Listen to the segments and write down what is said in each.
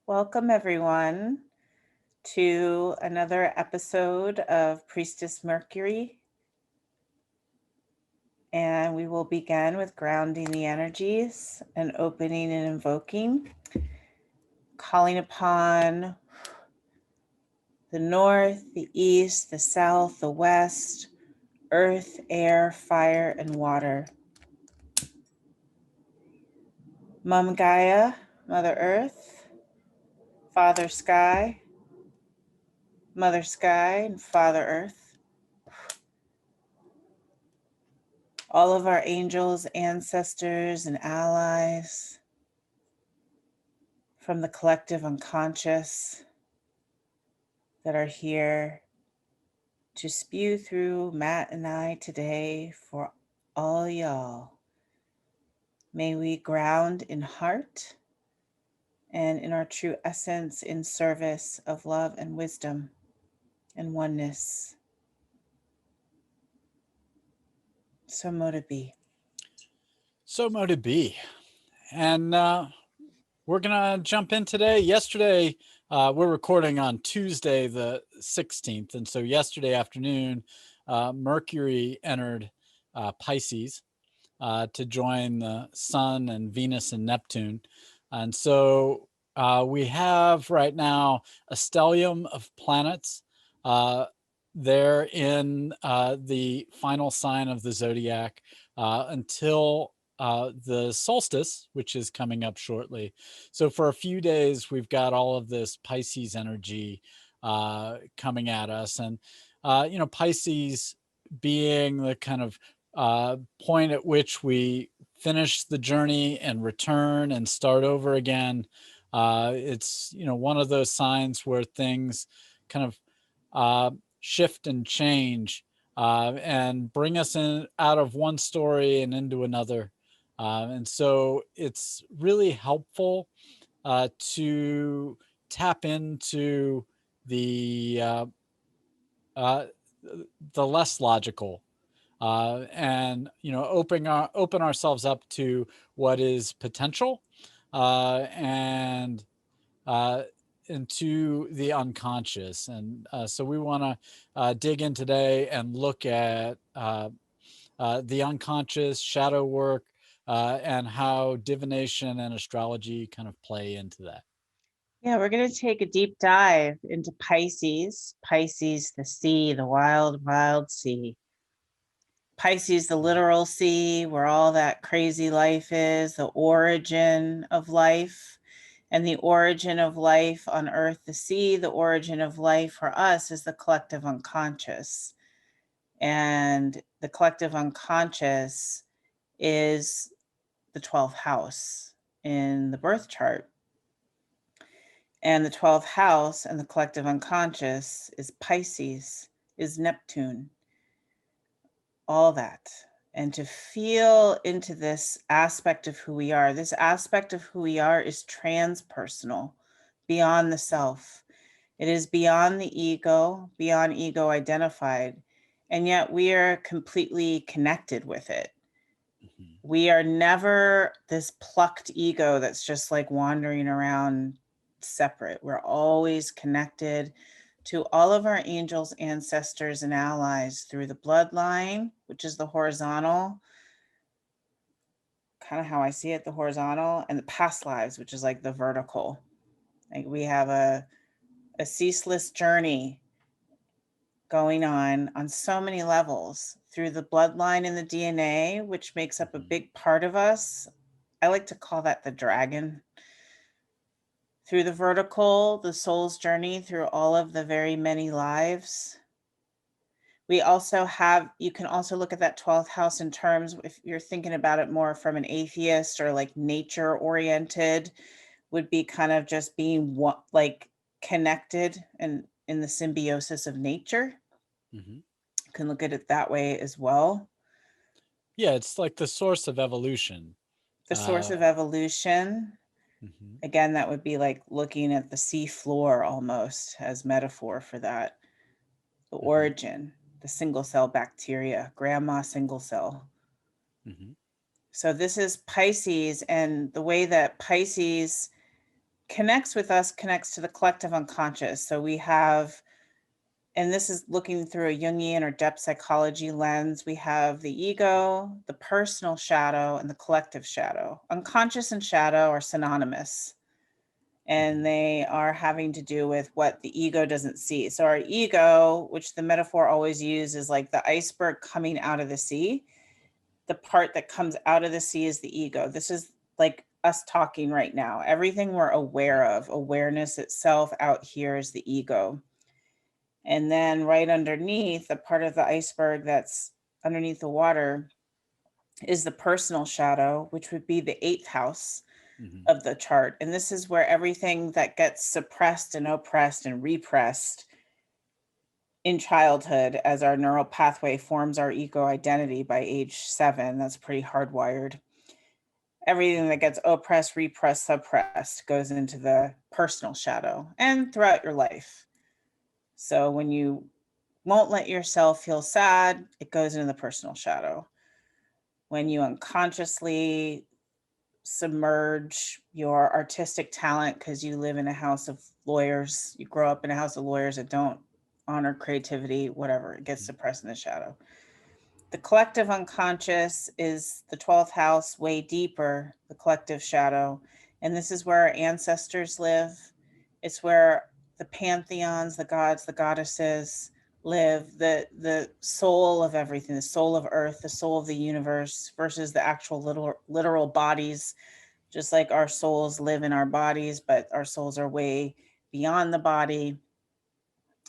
Welcome, everyone, to another episode of Priestess Mercury. And we will begin with grounding the energies and opening and invoking, calling upon the north, the east, the south, the west, earth, air, fire, and water. Mom Gaia, Mother Earth, Father Sky, Mother Sky, and Father Earth. All of our angels, ancestors, and allies from the collective unconscious that are here to spew through Matt and I today for all y'all. May we ground in heart and in our true essence in service of love and wisdom and oneness. So mote it be. So mote it be. And we're going to jump in today. Yesterday, we're recording on Tuesday, the 16th. And so yesterday afternoon, Mercury entered Pisces to join the Sun and Venus and Neptune. And so we have right now a stellium of planets. They're in the final sign of the zodiac until the solstice, which is coming up shortly. So for a few days, we've got all of this Pisces energy coming at us. And, Pisces being the kind of point at which we finish the journey and return and start over again. It's, one of those signs where things kind of shift and change and bring us in out of one story and into another. And so it's really helpful to tap into the uh, the less logical and open ourselves up to what is potential and into the unconscious. And so we want to dig in today and look at the unconscious, shadow work, and how divination and astrology kind of play into that. Yeah, we're going to take a deep dive into Pisces. Pisces, the sea, the wild, wild sea. Pisces, the literal sea, where all that crazy life is, the origin of life. And the origin of life on Earth, the sea, the origin of life for us is the collective unconscious. And the collective unconscious is the 12th house in the birth chart. And the 12th house and the collective unconscious is Pisces, is Neptune, all that. And to feel into this aspect of who we are, this aspect of who we are is transpersonal, beyond the self. It is beyond the ego, beyond ego identified, and yet we are completely connected with it. Mm-hmm. We are never this plucked ego that's just like wandering around separate. We're always connected to all of our angels, ancestors, and allies through the bloodline, which is the horizontal, kind of how I see it, the horizontal, and the past lives, which is like the vertical. Like we have a ceaseless journey going on so many levels through the bloodline and the DNA, which makes up a big part of us. I like to call that the dragon. Through the vertical, the soul's journey through all of the very many lives. We also have, you can also look at that 12th house in terms, if you're thinking about it more from an atheist or like nature oriented, would be kind of just being what, like connected and in the symbiosis of nature. Mm-hmm. You can look at it that way as well. Yeah, it's like the source of evolution. The source of evolution. Mm-hmm. Again, that would be like looking at the sea floor almost as metaphor for that. The Mm-hmm. origin, the single cell bacteria, grandma single cell. Mm-hmm. So this is Pisces, and the way that Pisces connects with us, connects to the collective unconscious. So we have, and this is looking through a Jungian or depth psychology lens, we have the ego, the personal shadow, and the collective shadow. Unconscious and shadow are synonymous, and they are having to do with what the ego doesn't see. So our ego, which the metaphor always uses, is like the iceberg coming out of the sea. The part that comes out of the sea is the ego. This is like us talking right now. Everything we're aware of, awareness itself out here is the ego. And then right underneath, the part of the iceberg that's underneath the water is the personal shadow, which would be the eighth house of the chart. And this is where everything that gets suppressed and oppressed and repressed in childhood as our neural pathway forms our ego identity by age 7, that's pretty hardwired. Everything that gets oppressed, repressed, suppressed goes into the personal shadow and throughout your life. So when you won't let yourself feel sad, it goes into the personal shadow. When you unconsciously submerge your artistic talent because you live in a house of lawyers, you grow up in a house of lawyers that don't honor creativity, whatever, it gets suppressed in the shadow. The collective unconscious is the 12th house, way deeper, the collective shadow. And this is where our ancestors live. It's where the pantheons, the gods, the goddesses live, the soul of everything, the soul of earth, the soul of the universe versus the actual literal bodies. Just like our souls live in our bodies, but our souls are way beyond the body,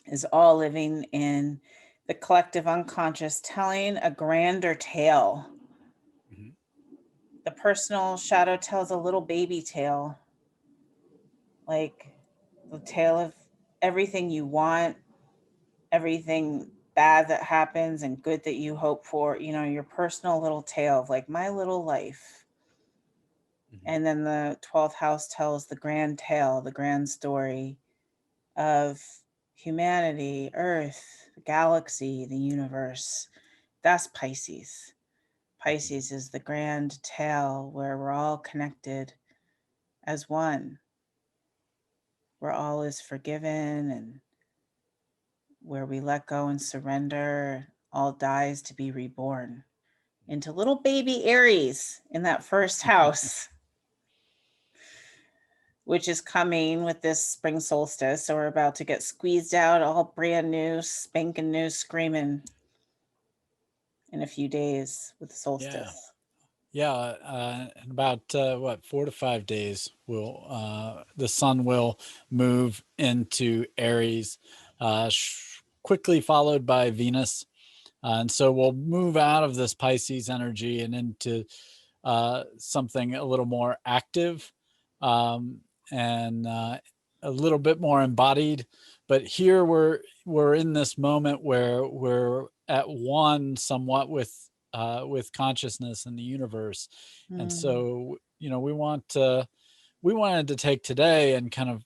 is all living in the collective unconscious, telling a grander tale. The personal shadow tells a little baby tale, like the tale of everything you want, everything bad that happens and good that you hope for, you know, your personal little tale of like my little life. And then the 12th house tells the grand tale, the grand story of humanity, Earth, the galaxy, the universe. That's Pisces. Pisces is the grand tale where we're all connected as one, where all is forgiven and where we let go and surrender, all dies to be reborn into little baby Aries in that first house, which is coming with this spring solstice. So we're about to get squeezed out, all brand new, spanking new, screaming in a few days with the Yeah. solstice. Yeah, in about what 4 to 5 days, will the sun will move into Aries, quickly followed by Venus, and so we'll move out of this Pisces energy and into something a little more active, and a little bit more embodied. But here we're in this moment where we're at one somewhat with consciousness and the universe. And so, you know, we wanted to take today and kind of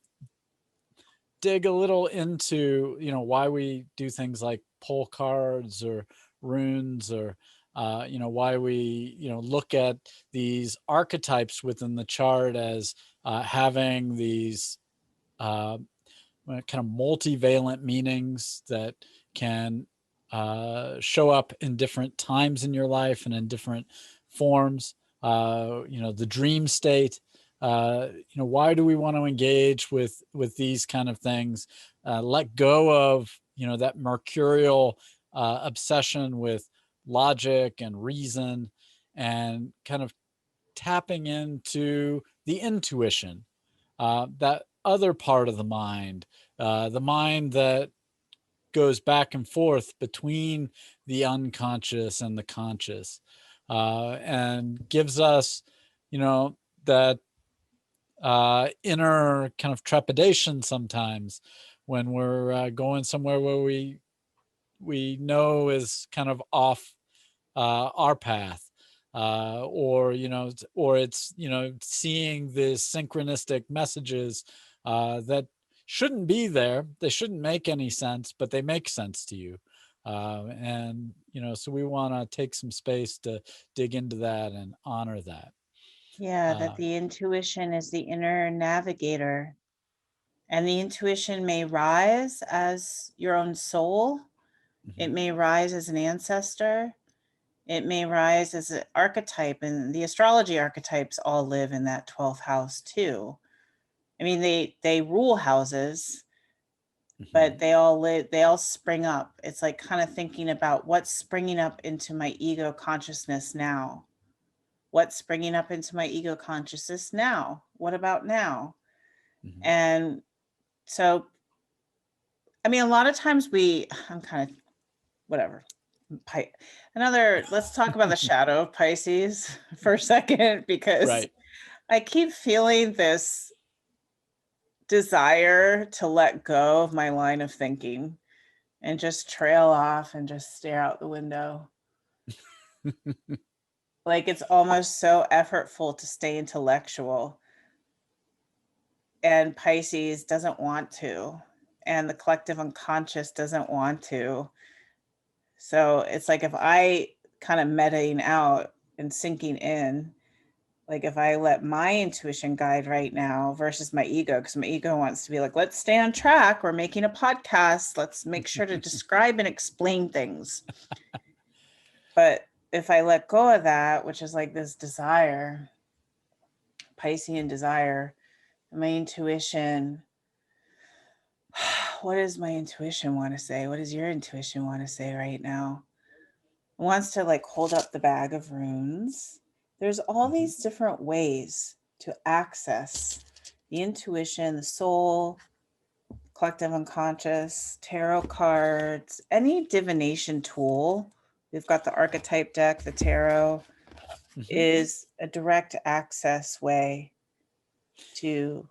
dig a little into, you know, why we do things like pull cards or runes, or you know, why we, you know, look at these archetypes within the chart as having these kind of multivalent meanings that can show up in different times in your life and in different forms. You know, the dream state. You know, why do we want to engage with these kind of things? Let go of, you know, that mercurial obsession with logic and reason, and kind of tapping into the intuition, that other part of the mind that goes back and forth between the unconscious and the conscious, and gives us, you know, that inner kind of trepidation sometimes when we're going somewhere where we know is kind of off our path, or, you know, or it's, you know, seeing the synchronistic messages that shouldn't be there. They shouldn't make any sense, but they make sense to you. And, you know, so we want to take some space to dig into that and honor that. Yeah, that the intuition is the inner navigator. And the intuition may rise as your own soul. It may rise as an ancestor. It may rise as an archetype. And the astrology archetypes all live in that 12th house too. I mean, they rule houses, but they all spring up. It's like kind of thinking about what's springing up into my ego consciousness now. What's springing up into my ego consciousness now? What about now? And so, I mean, a lot of times I'm kind of, whatever. Let's talk about the shadow of Pisces for a second, because Right. I keep feeling this desire to let go of my line of thinking and just trail off and just stare out the window. Like, it's almost so effortful to stay intellectual. And Pisces doesn't want to. And the collective unconscious doesn't want to. So it's like if I kind of meting out and sinking in, like if I let my intuition guide right now versus my ego, because my ego wants to be like, let's stay on track. We're making a podcast. Let's make sure to describe and explain things. But if I let go of that, which is like this desire, Piscean desire, my intuition, what does my intuition want to say? What does your intuition want to say right now? It wants to like hold up the bag of runes. There's all these different ways to access the intuition, the soul, collective unconscious, tarot cards, any divination tool. We've got the archetype deck, the tarot is a direct access way to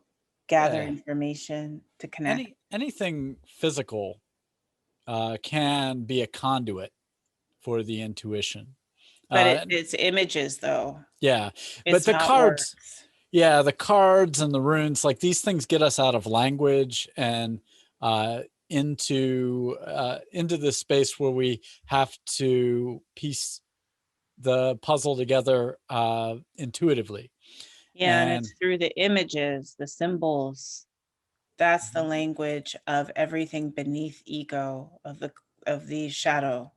gather information, to connect. Anything physical can be a conduit for the intuition. But it's images though. Yeah. It's But the not cards, words. yeah, the cards and the runes, like these things get us out of language and into the space where we have to piece the puzzle together intuitively. Yeah, and it's through the images, the symbols. That's the language of everything beneath ego, of the shadow,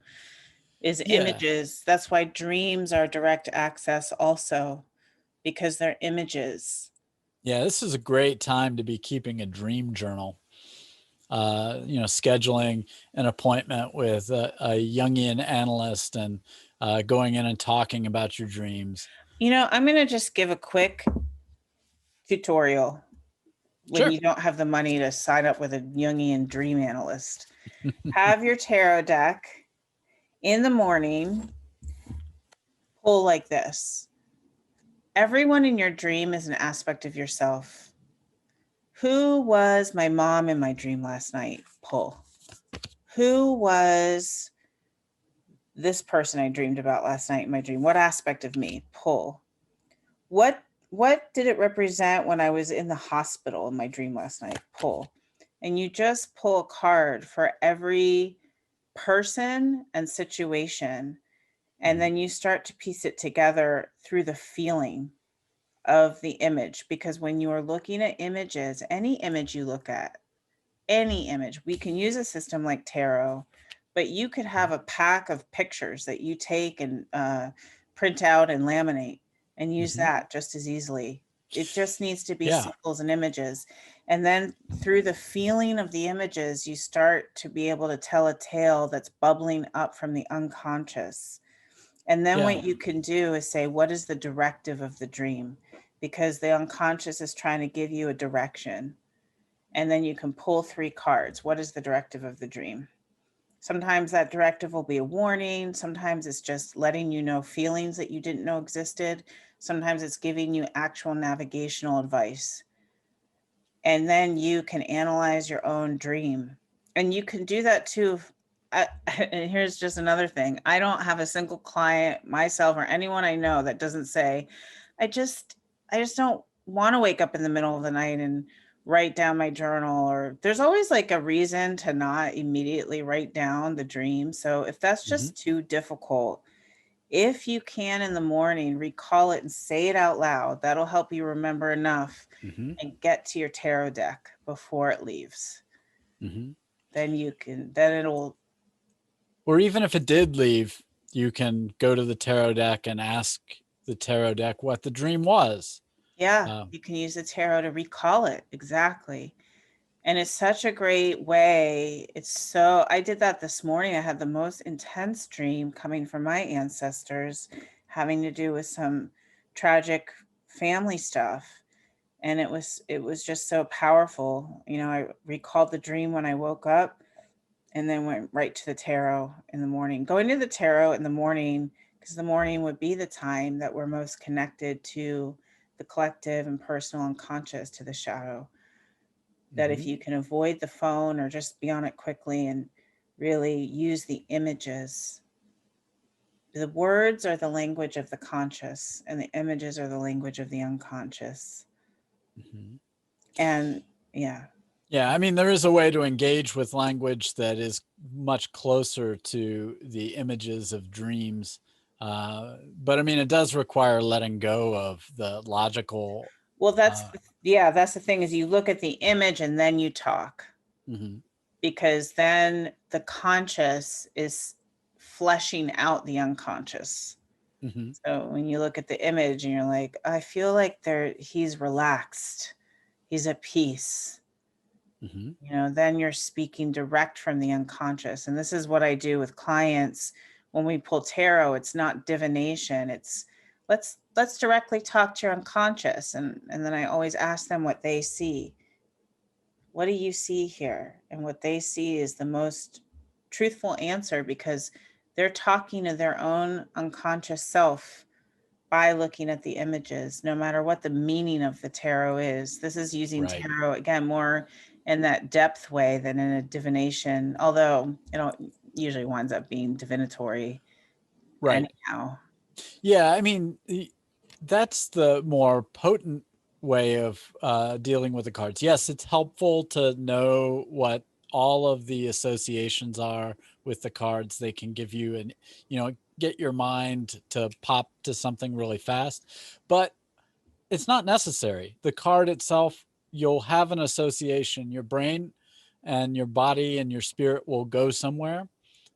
is images. That's why dreams are direct access also, because they're images. Yeah, this is a great time to be keeping a dream journal. Scheduling an appointment with a Jungian analyst and going in and talking about your dreams. I'm going to just give a quick tutorial when you don't have the money to sign up with a Jungian dream analyst. Have your tarot deck in the morning, pull like this. Everyone in your dream is an aspect of yourself. Who was my mom in my dream last night? Pull. Who was this person I dreamed about last night in my dream? What aspect of me? Pull. What did it represent when I was in the hospital in my dream last night? Pull. And you just pull a card for every person and situation. And then you start to piece it together through the feeling of the image. Because when you are looking at images, any image you look at, any image, we can use a system like tarot, but you could have a pack of pictures that you take and print out and laminate and use that just as easily. It just needs to be symbols and images. And then through the feeling of the images, you start to be able to tell a tale that's bubbling up from the unconscious. And then what you can do is say, what is the directive of the dream? Because the unconscious is trying to give you a direction. And then you can pull 3 cards. What is the directive of the dream? Sometimes that directive will be a warning. Sometimes it's just letting you know feelings that you didn't know existed. Sometimes it's giving you actual navigational advice. And then you can analyze your own dream. And you can do that too. And here's just another thing. I don't have a single client, myself or anyone I know, that doesn't say, I just don't want to wake up in the middle of the night and write down my journal. Or there's always like a reason to not immediately write down the dream. So if that's just too difficult, If you can in the morning, recall it and say it out loud. That'll help you remember enough and get to your tarot deck before it leaves. Then you can, then it'll. Or even if it did leave, you can go to the tarot deck and ask the tarot deck what the dream was. Yeah, you can use the tarot to recall it. Exactly. And it's such a great way. I did that this morning. I had the most intense dream coming from my ancestors, having to do with some tragic family stuff. And it was just so powerful. You know, I recalled the dream when I woke up and then went right to the tarot in the morning. Going to the tarot in the morning, because the morning would be the time that we're most connected to the collective and personal unconscious, to the shadow. That if you can avoid the phone or just be on it quickly and really use the images. The words are the language of the conscious, and the images are the language of the unconscious. And yeah. Yeah, I mean, there is a way to engage with language that is much closer to the images of dreams. But I mean, it does require letting go of the logical. Well, that's the thing, is you look at the image and then you talk. Because then the conscious is fleshing out the unconscious. So when you look at the image and you're like, I feel like he's relaxed, he's at peace. You know, then you're speaking direct from the unconscious. And this is what I do with clients when we pull tarot. It's not divination. It's let's directly talk to your unconscious. And then I always ask them what they see. What do you see here? And what they see is the most truthful answer, because they're talking to their own unconscious self by looking at the images, no matter what the meaning of the tarot is. This is using tarot, again, more in that depth way than in a divination, although usually winds up being divinatory anyhow. Yeah, I mean, that's the more potent way of dealing with the cards. Yes, it's helpful to know what all of the associations are with the cards. They can give you get your mind to pop to something really fast, but it's not necessary. The card itself, you'll have an association. Your brain and your body and your spirit will go somewhere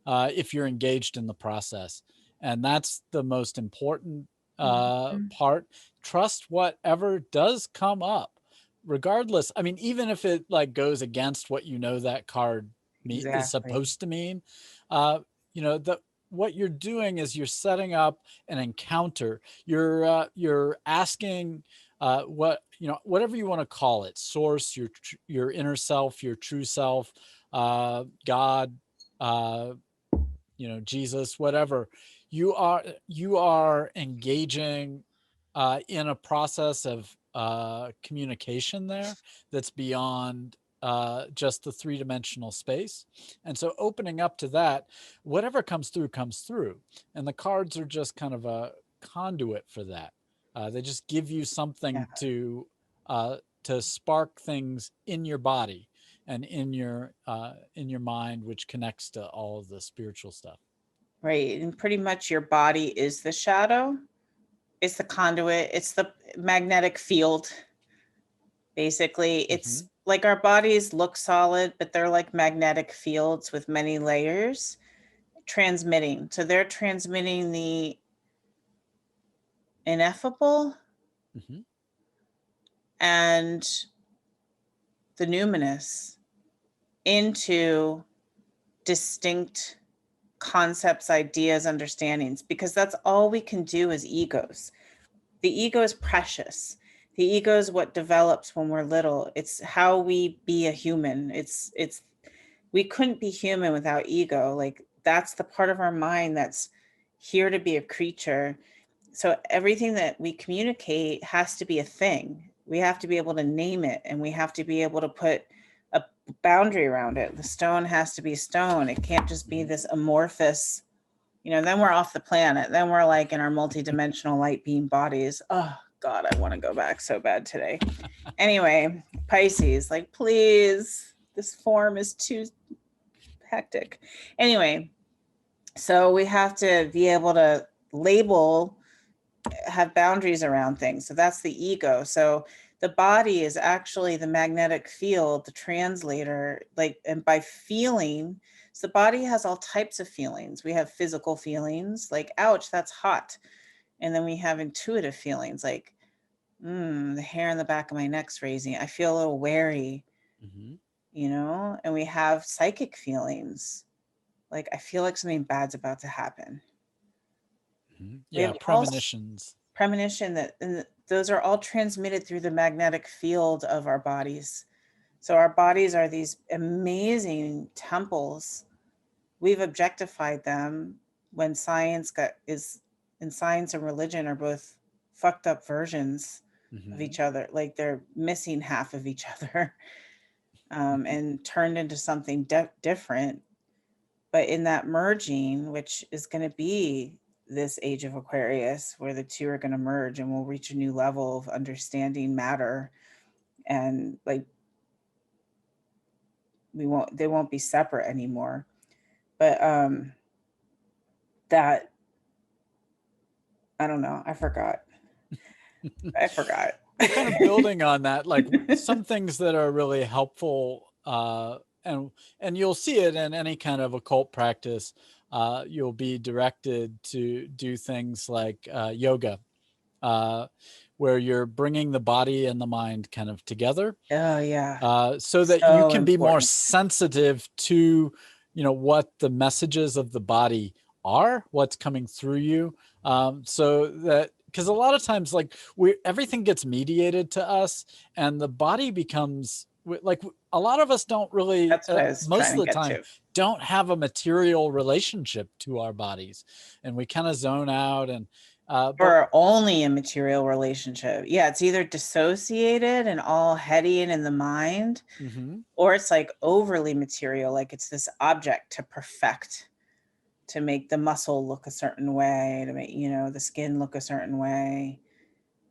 if you're engaged in the process. And that's the most important part. Trust whatever does come up, regardless. I mean, even if it like goes against what that card is supposed to mean, what you're doing is you're setting up an encounter. You're asking whatever you want to call it, source, your inner self, your true self, God, Jesus, whatever. You are engaging in a process of communication there that's beyond just the three-dimensional space. And so opening up to that, whatever comes through. And the cards are just kind of a conduit for that. They just give you something to spark things in your body and in your mind, which connects to all of the spiritual stuff. Right. And pretty much your body is the shadow. It's the conduit. It's the magnetic field. Basically, it's like our bodies look solid, but they're like magnetic fields with many layers transmitting. So they're transmitting the ineffable and the numinous into distinct concepts, ideas, understandings, because that's all we can do as egos. The ego is precious. The ego is what develops when we're little. It's how we be a human. We couldn't be human without ego. Like, that's the part of our mind that's here to be a creature. So everything that we communicate has to be a thing. We have to be able to name it, and we have to be able to put a boundary around it. The stone has to be stone. It can't just be this amorphous, then we're off the planet. Then we're like in our multidimensional light beam bodies. Oh God, I want to go back so bad today. Anyway, Pisces, like, please, this form is too hectic. Anyway, so we have to be able to label, have boundaries around things. So that's the ego. So the body is actually the magnetic field, the translator, like, and by feeling, so the body has all types of feelings. We have physical feelings like, ouch, that's hot. And then we have intuitive feelings like, the hair in the back of my neck's raising. I feel a little wary, Mm-hmm. and we have psychic feelings. Like, I feel like something bad's about to happen. Mm-hmm. We Yeah, have all premonitions. premonition and those are all transmitted through the magnetic field of our bodies. So our bodies are these amazing temples. We've objectified them when science and religion are both fucked up versions of Mm-hmm. each other. Like, they're missing half of each other, and turned into something different. But in that merging, which is going to be this age of Aquarius, where the two are going to merge and we'll reach a new level of understanding matter, and like, they won't be separate anymore. But that, I don't know, I forgot. Well, kind of building on that, like some things that are really helpful, and you'll see it in any kind of occult practice. You'll be directed to do things like yoga, uh, where you're bringing the body and the mind kind of together, Oh yeah, so that you so can be more important. sensitive to, what the messages of the body are, what's coming through you, so that, because a lot of times, like, everything gets mediated to us, and the body becomes like, a lot of us don't really, That's what I was most trying of to the get time, to. don't have a material relationship to our bodies, and we kind of zone out, and but Or only a material relationship. Yeah, it's either dissociated and all heady and in the mind, mhm, or it's like overly material, like it's this object to perfect, to make the muscle look a certain way, to make, the skin look a certain way.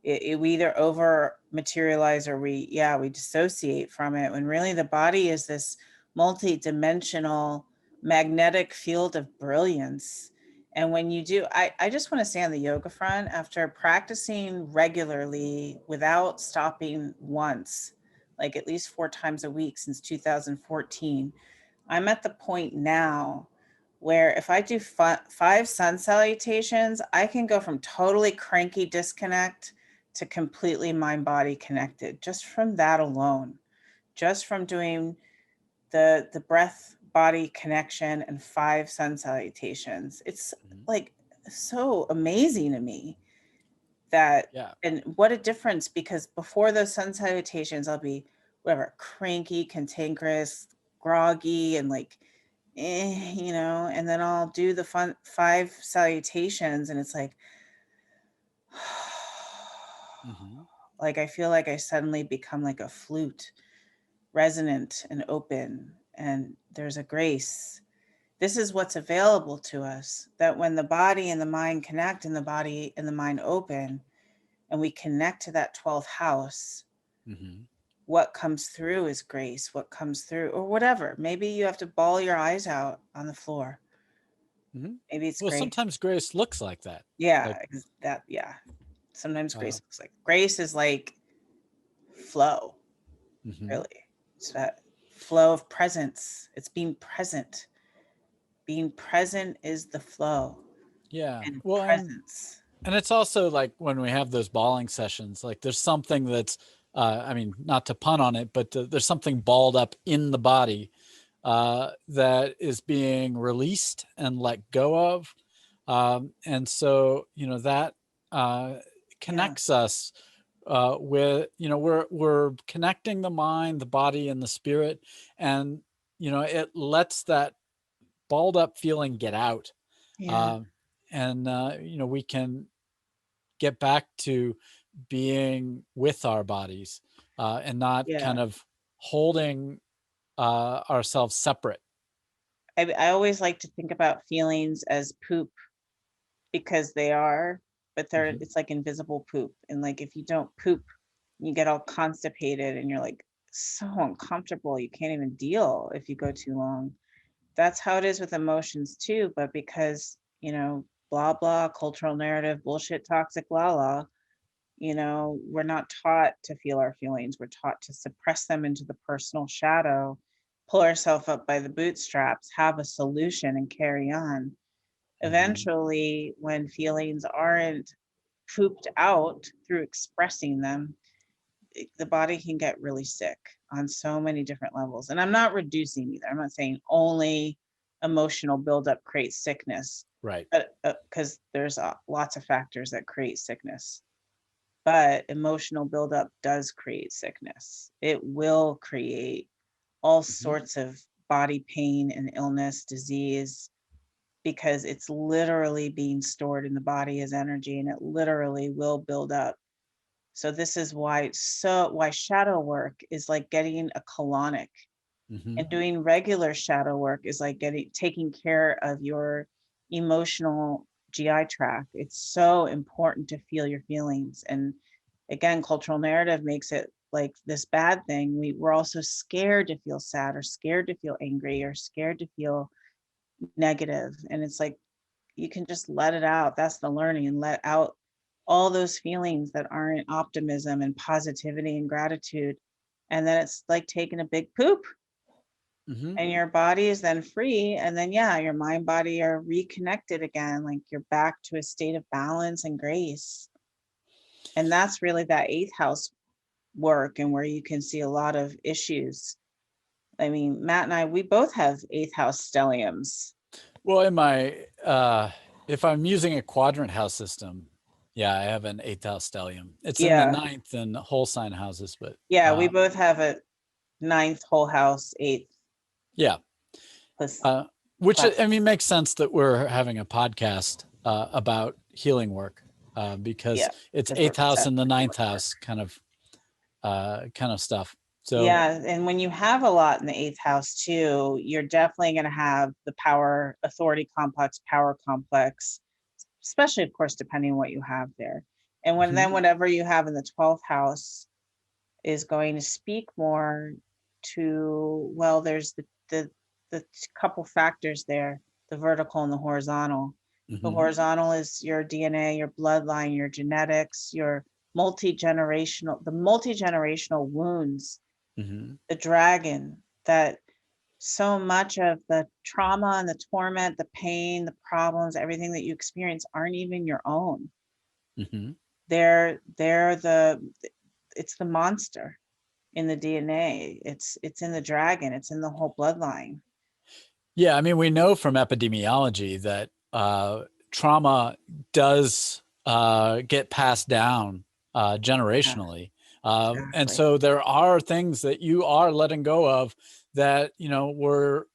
We either over materialize, or we dissociate from it, when really the body is this multi-dimensional magnetic field of brilliance. And when you do, I just want to say on the yoga front, after practicing regularly without stopping once, like at least 4 times a week since 2014, I'm at the point now where if I do 5 sun salutations, I can go from totally cranky disconnect to completely mind body connected, just from that alone, just from doing the breath body connection and 5 sun salutations. It's mhm, like so amazing to me that, yeah, and what a difference, because before those sun salutations, I'll be whatever, cranky, cantankerous, groggy, and like, and then I'll do the 5 salutations, and it's like, mhm, like, I feel like I suddenly become like a flute, resonant and open, and there's a grace. This is what's available to us, that when the body and the mind connect, and the body and the mind open, and we connect to that 12th house, mhm. what comes through is grace. What comes through, or whatever. Maybe you have to bawl your eyes out on the floor. Mhm. Maybe it's Well, grace. sometimes grace looks like that. Yeah, Like, yeah. Sometimes uh, grace looks like, grace is like flow, mhm. really. It's that flow of presence. It's being present. Being present is the flow, Yeah. and Well, presence. and it's also like when we have those bawling sessions, like there's something that's, I mean, not to pun on it, but there's something balled up in the body, that is being released and let go of. And so, that Yeah, connects us, with, we're connecting the mind, the body, and the spirit. And, it lets that balled up feeling get out. yeah, Um, and, we can get back to being with our bodies, and not yeah. kind of holding, ourselves separate. I always like to think about feelings as poop, because they are, but Mhm. it's like invisible poop. And like, if you don't poop, you get all constipated, and you're like so uncomfortable. You can't even deal if you go too long. That's how it is with emotions too. But because, blah, blah, cultural narrative, bullshit, toxic, la la. We're not taught to feel our feelings. We're taught to suppress them into the personal shadow, pull ourselves up by the bootstraps, have a solution, and carry on. Eventually, when feelings aren't pooped out through expressing them, the body can get really sick on so many different levels. And I'm not reducing either. I'm not saying only emotional buildup creates sickness, Right. but because there's lots of factors that create sickness. But emotional buildup does create sickness. It will create all sorts of body pain and illness, disease, because it's literally being stored in the body as energy, and it literally will build up. So this is why shadow work is like getting a colonic, and doing regular shadow work is like taking care of your emotional GI tract. It's so important to feel your feelings. And again, cultural narrative makes it like this bad thing. We're also scared to feel sad, or scared to feel angry, or scared to feel negative. And it's like, you can just let it out. That's the learning, and let out all those feelings that aren't optimism and positivity and gratitude. And then it's like taking a big poop, and your body is then free. And then, yeah, your mind, body are reconnected again. Like you're back to a state of balance and grace. And that's really that eighth house work, and where you can see a lot of issues. I mean, Matt and I, we both have eighth house stelliums. Well, in my if I'm using a quadrant house system, yeah, I have an eighth house stellium. It's in the Yeah. ninth and whole sign houses, but Yeah, we both have a ninth, whole house, eighth. yeah. Plus, Which I mean makes sense that we're having a podcast about healing work because it's eighth house and the ninth house kind of stuff. So yeah, and when you have a lot in the eighth house too, you're definitely going to have the power, authority complex, power complex, especially of course depending on what you have there. And then whatever you have in the 12th house is going to speak more to, well, there's the couple factors there, the vertical and the horizontal. The horizontal is your DNA, your bloodline, your genetics, your the multi-generational wounds, the dragon, that so much of the trauma and the torment, the pain, the problems, everything that you experience aren't even your own. They're it's the monster in the DNA. It's in the dragon. It's in the whole bloodline. Yeah, I mean, we know from epidemiology that trauma does get passed down generationally. And so there are things that you are letting go of that, were,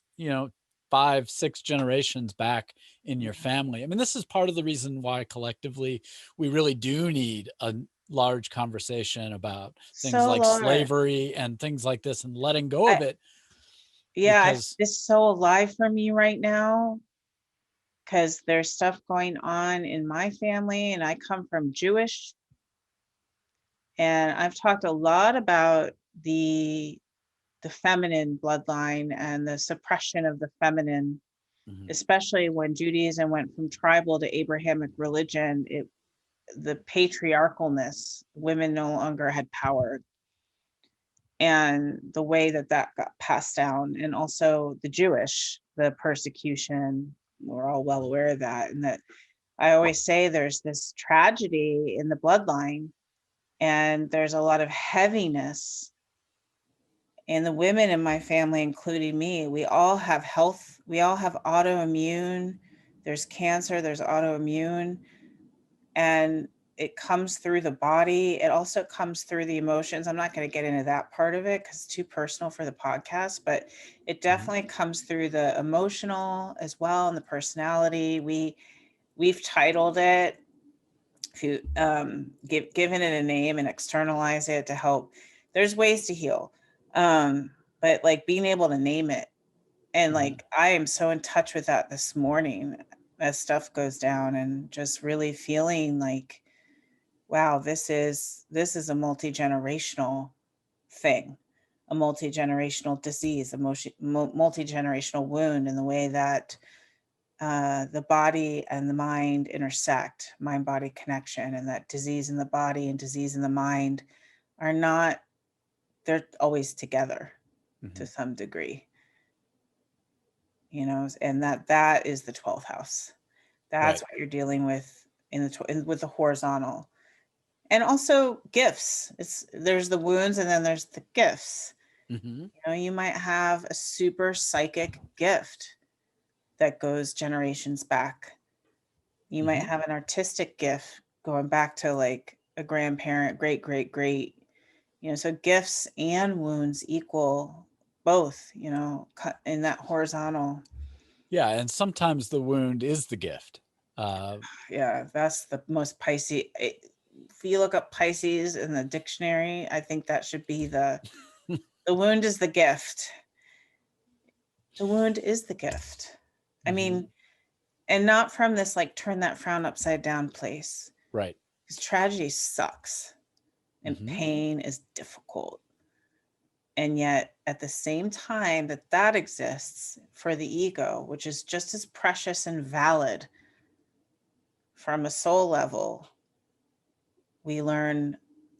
5-6 generations back in your family. I mean, this is part of the reason why collectively we really do need a large conversation about things like slavery and things like this, and letting go of it. Yeah, it's so alive for me right now, because there's stuff going on in my family, and I come from Jewish. And I've talked a lot about the feminine bloodline and the suppression of the feminine, especially when Judaism went from tribal to Abrahamic religion. The patriarchalness, women no longer had power, and the way that got passed down. And also the persecution, we're all well aware of that. And that I always say there's this tragedy in the bloodline, and there's a lot of heaviness. And the women in my family, including me, we all have autoimmune, there's cancer, there's autoimmune, and it comes through the body. It also comes through the emotions. I'm not going to get into that part of it because it's too personal for the podcast, but it definitely comes through the emotional as well, and the personality. We've titled it, given it a name and externalize it to help. There's ways to heal, but like being able to name it. And like, I am so in touch with that this morning as stuff goes down, and just really feeling like, wow, this is a multi-generational thing, a multi-generational disease, multi-generational wound, in the way that the body and the mind intersect, mind body connection, and that disease in the body and disease in the mind are not, they're always together to some degree, and that is the 12th house. That's Right. what you're dealing with with the horizontal. And also gifts. There's the wounds and then there's the gifts. You might have a super psychic gift that goes generations back. You might have an artistic gift going back to like a grandparent, great, great, great. So gifts and wounds equal both, in that horizontal. Yeah. And sometimes the wound is the gift. Yeah, that's the most Pisces. If you look up Pisces in the dictionary, I think that should be the wound is the gift. The wound is the gift. I mean, and not from this like turn that frown upside down place. Right. Because tragedy sucks and pain is difficult. And yet at the same time that exists for the ego, which is just as precious and valid from a soul level, we learn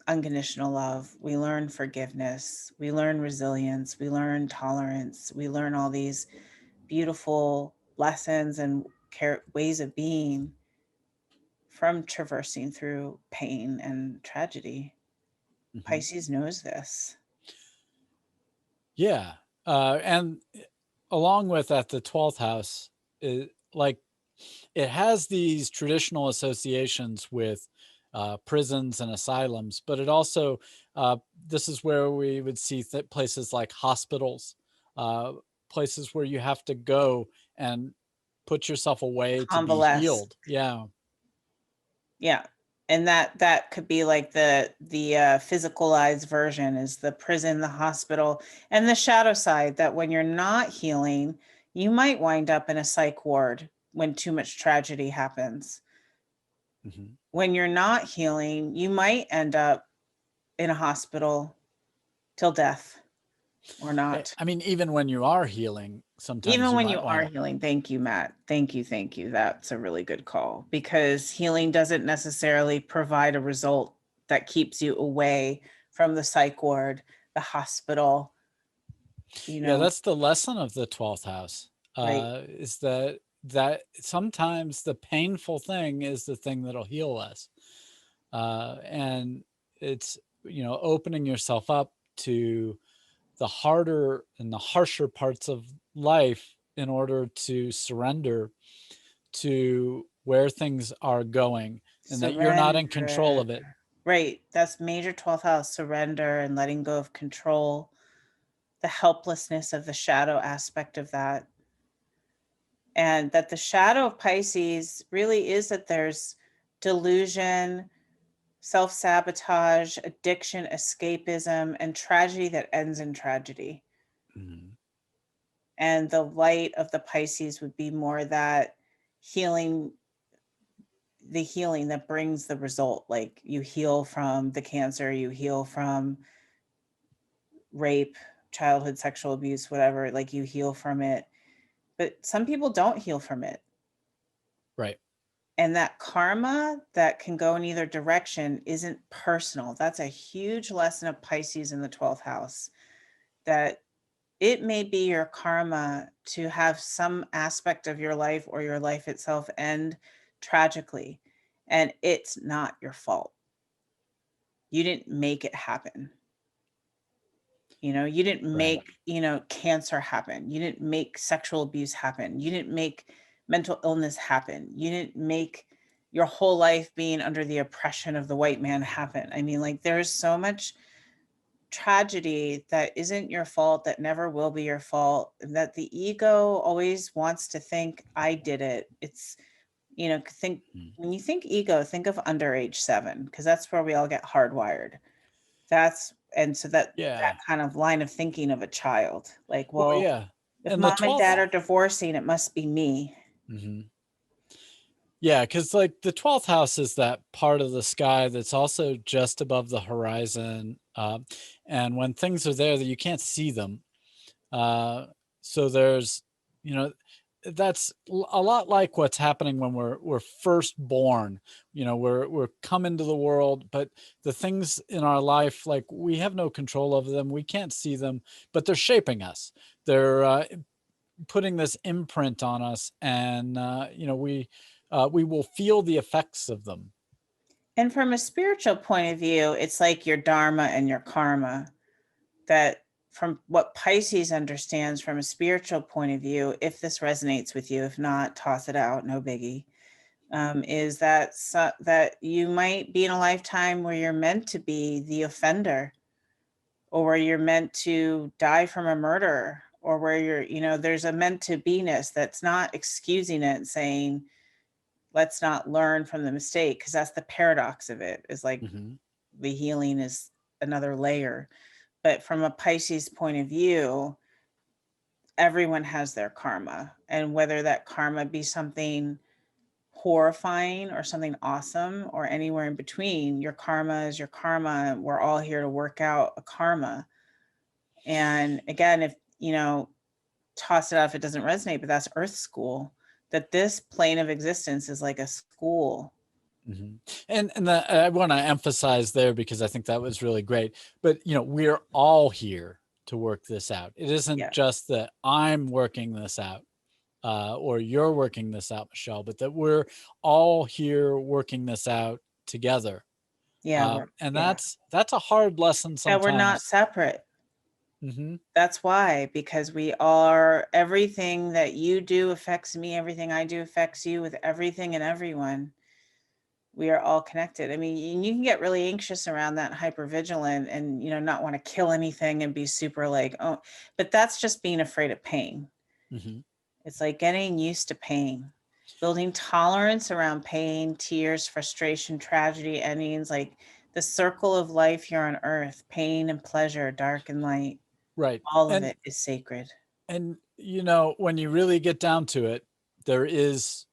unconditional love, we learn forgiveness, we learn resilience, we learn tolerance, we learn all these beautiful lessons and ways of being from traversing through pain and tragedy. Pisces knows this. Yeah. And along with that, the 12th house, like it has these traditional associations with prisons and asylums, but it also, this is where we would see places like hospitals, places where you have to go and put yourself away to be Convalesce. healed. Yeah. Yeah. And that could be like the physicalized version is the prison, the hospital, and the shadow side, that when you're not healing, you might wind up in a psych ward when too much tragedy happens. When you're not healing, you might end up in a hospital till death or not. I mean, even when you are healing, sometimes Even you when might you are want to. healing. Thank you, Matt. Thank you. Thank you. That's a really good call, because healing doesn't necessarily provide a result that keeps you away from the psych ward, the hospital. Yeah, that's the lesson of the 12th house, Right. is that sometimes the painful thing is the thing that'll heal us. And it's, opening yourself up to the harder and the harsher parts of life in order to surrender to where things are going and that you're not in control Surrender. of it. Right. That's major 12th house, surrender and letting go of control, the helplessness of the shadow aspect of that. And that the shadow of Pisces really is that there's delusion, self-sabotage, addiction, escapism, and tragedy that ends in tragedy. And the light of the Pisces would be more that healing, the healing that brings the result. Like you heal from the cancer, you heal from rape, childhood sexual abuse, whatever, like you heal from it. But some people don't heal from it. Right. And that karma that can go in either direction isn't personal. That's a huge lesson of Pisces in the 12th house, that it may be your karma to have some aspect of your life or your life itself end tragically, and it's not your fault. You didn't make it happen. You didn't Right. make, cancer happen. You didn't make sexual abuse happen. You didn't make mental illness happen. You didn't make your whole life being under the oppression of the white man happen. I mean, like there's so much tragedy that isn't your fault, that never will be your fault, that the ego always wants to think I did it. It's, think when you think ego, think of under age 7, because that's where we all get hardwired. And so that Yeah. kind of line of thinking of a child, like, Well, well, yeah. if And the mom and 12th. dad are divorcing, it must be me. Yeah, because like the 12th house is that part of the sky that's also just above the horizon. And when things are there that you can't see them. So there's, you know, that's a lot like what's happening when we're first born. You know, we're come into the world, but the things in our life, like, we have no control over them. We can't see them, but they're shaping us. They're putting this imprint on us, and you know, we will feel the effects of them. And from a spiritual point of view, it's like your dharma and your karma. That from what Pisces understands from a spiritual point of view, if this resonates with you, if not, toss it out, no biggie. Is that that you might be in a lifetime where you're meant to be the offender, or where you're meant to die from a murder, or where you're, you know, there's a meant to be-ness that's not excusing it and saying, let's not learn from the mistake, because that's the paradox of it, is like Hmm. the healing is another layer. But from a Pisces point of view, everyone has their karma. And whether that karma be something horrifying or something awesome or anywhere in between, your karma is your karma. We're all here to work out a karma. And again, if, you know, toss it out if it doesn't resonate, but that's Earth school, that this plane of existence is like a school. Hmm. And I want to emphasize there, because I think that was really great. But you know, we're all here to work this out. It isn't Yeah. just that I'm working this out, or you're working this out, Michelle, but that we're all here working this out together. Yeah. We're, And yeah. that's a hard lesson Yeah. We're not sometimes. separate. Hmm. That's why, because we are, everything that you do affects me, everything I do affects you, with everything and everyone. We are all connected. I mean, you can get really anxious around that, hyper vigilant, and, you know, not want to kill anything and be super like, oh, but that's just being afraid of pain. Hmm. It's like getting used to pain, building tolerance around pain, tears, frustration, tragedy, endings, like the circle of life here on earth, pain and pleasure, dark and light, Right. all of And it is sacred. you know, when you really get down to it, there is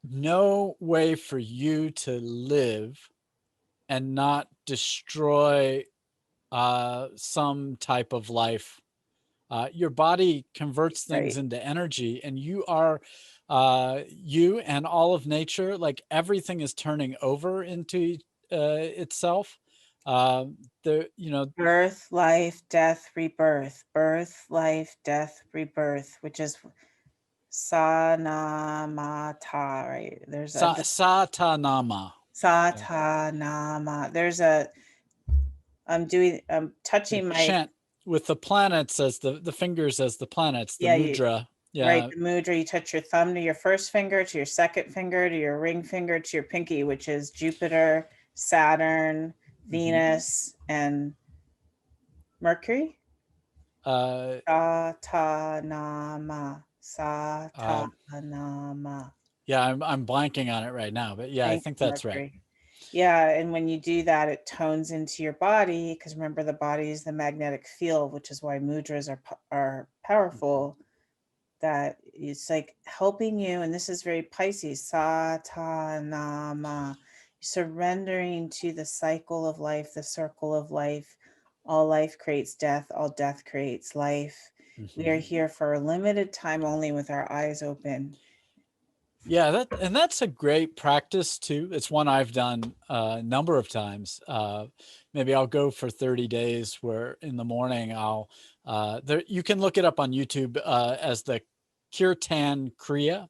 no way for you to live and not destroy some type of life. Your body converts things Right. into energy, and you are, you and all of nature, like, everything is turning over into itself. There, you know, Birth, life, death, rebirth. Birth, life, death, rebirth, which is Sanamata, right? There's a satanama. Yeah. Satanama. There's a, I'm The touching my, chant with the planets as the fingers as the planets, the yeah, you, mudra. right, Yeah. the mudra. You touch your thumb to your first finger, to your second finger, to your ring finger, to your pinky, which is Jupiter, Saturn, Hmm. Venus, and Mercury. Uh, Satanama. um, Satanama. yeah, I'm blanking on it right now, but yeah, I Thank think you, that's right. Mercury. Yeah, and when you do that, it tones into your body, because remember, the body is the magnetic field, which is why mudras are Mhm. powerful. That it's like helping you, and this is very Pisces, Satanama, surrendering to the cycle of life, the circle of life. All life creates death, all death creates life. We are Mhm. here for a limited time only, with our eyes open. Yeah, that's a great practice too. It's one I've done a number of times. Maybe I'll go for 30 days where in the morning I'll there, you can look it up on YouTube as the Kirtan Kriya.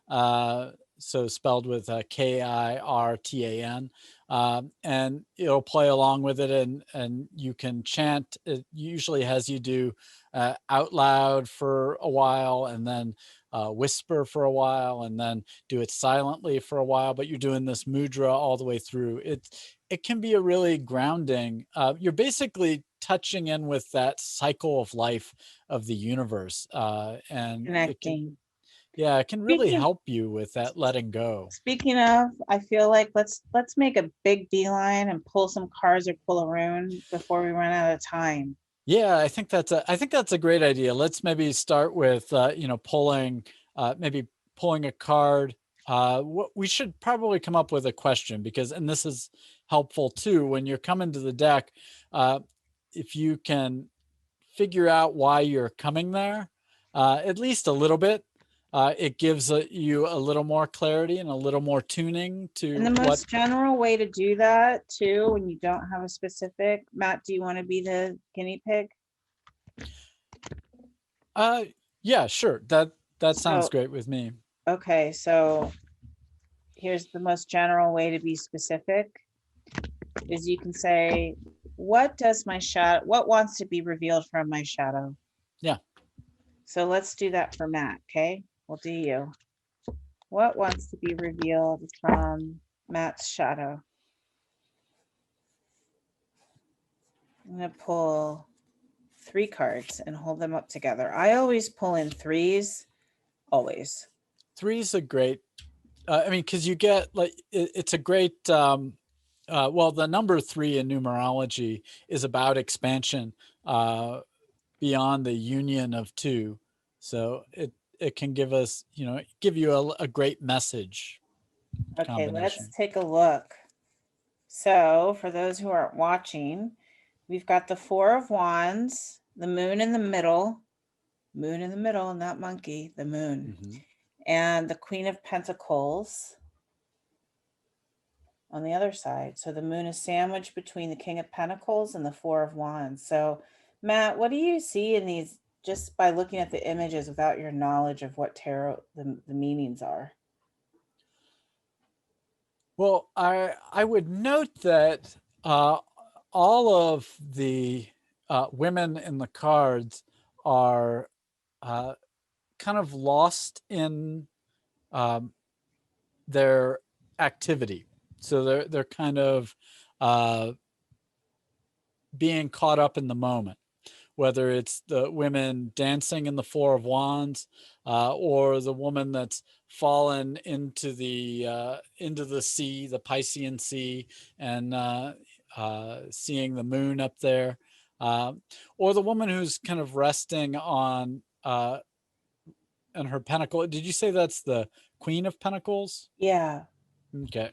Uh, so spelled with Kirtan, and it'll play along with it, and you can chant. It usually has you do out loud for a while, and then whisper for a while, and then do it silently for a while. But you're doing this mudra all the way through. It can be a really grounding. You're basically touching in with that cycle of life of the universe, and it can, Connecting. yeah, it can really Speaking help you with that letting go. Speaking of, I feel like let's make a big beeline and pull some cards or pull a rune before we run out of time. Yeah, I think that's a great idea. Let's maybe start with you know, pulling maybe pulling a card. What we should probably come up with a question, because, and this is helpful too when you're coming to the deck. Uh, if you can figure out why you're coming there, at least a little bit. it gives you a little more clarity and a little more tuning And the to what. most general way to do that too, when you don't have a specific, Matt, do you want to be the guinea pig? Yeah, sure. That sounds So, great with me. okay, so here's the most general way to be specific is you can say, what does my shadow, what wants to be revealed from my shadow? Yeah. So let's do that for Matt, okay? We'll do you. What wants to be revealed from Matt's shadow? I'm gonna pull 3 cards and hold them up together. I always pull in 3s, always. 3 is a great, I mean, because you get like it's a great. Well, the number 3 in numerology is about expansion beyond the union of 2, so it can give us, give you a great message Okay, let's combination. take a look. So for those who aren't watching, we've got the 4 of Wands, the moon in the middle, not monkey, the moon, Hmm. and the Queen of Pentacles on the other side. So the moon is sandwiched between the King of Pentacles and the 4 of Wands. So Matt, what do you see in these just by looking at the images without your knowledge of what tarot, the meanings are? Well, I would note that all of the women in the cards are uh, kind of lost in um, their activity. So they're kind of uh, being caught up in the moment, whether it's the women dancing in the 4 of Wands, or the woman that's fallen into the sea, the Piscean Sea, and seeing the moon up there, uh, or the woman who's kind of resting on her pentacle. Did you say that's the Queen of Pentacles? Yeah. Okay.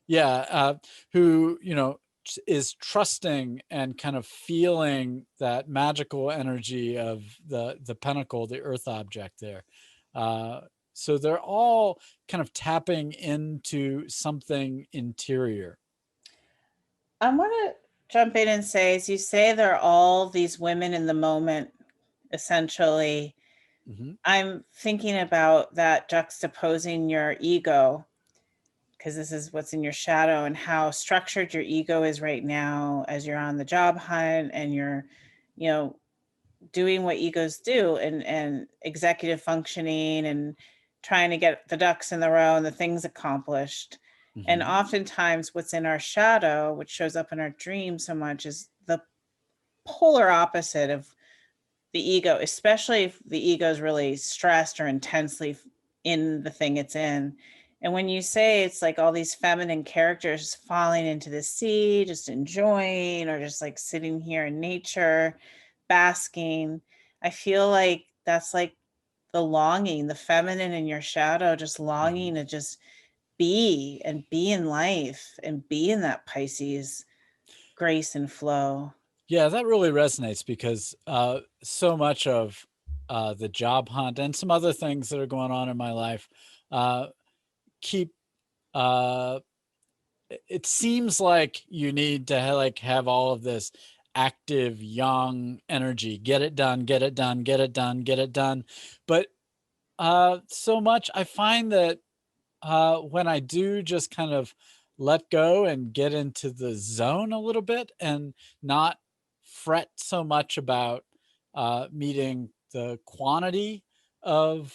Yeah, who, is trusting and kind of feeling that magical energy of the pentacle, the earth object there. Uh, so they're all kind of tapping into something interior. I want to jump in and say, as you say, they're all these women in the moment, essentially. Hmm. I'm thinking about that juxtaposing your ego, because this is what's in your shadow and how structured your ego is right now as you're on the job hunt and you're, you know, doing what egos do and executive functioning and trying to get the ducks in the row and the things accomplished. And Hmm. oftentimes what's in our shadow, which shows up in our dreams so much, is the polar opposite of the ego, especially if the ego is really stressed or intensely in the thing it's in. And when you say it's like all these feminine characters falling into the sea, just enjoying, or just like sitting here in nature, basking, I feel like that's like the longing, the feminine in your shadow, just Hmm. longing to just be and be in life and be in that Pisces grace and flow. Yeah, that really resonates because so much of the job hunt and some other things that are going on in my life uh, keep uh, it seems like you need to like have all of this active young energy, get it done, get it done, get it done, get it done. But so much I find that when I do just kind of let go and get into the zone a little bit and not fret so much about meeting the quantity of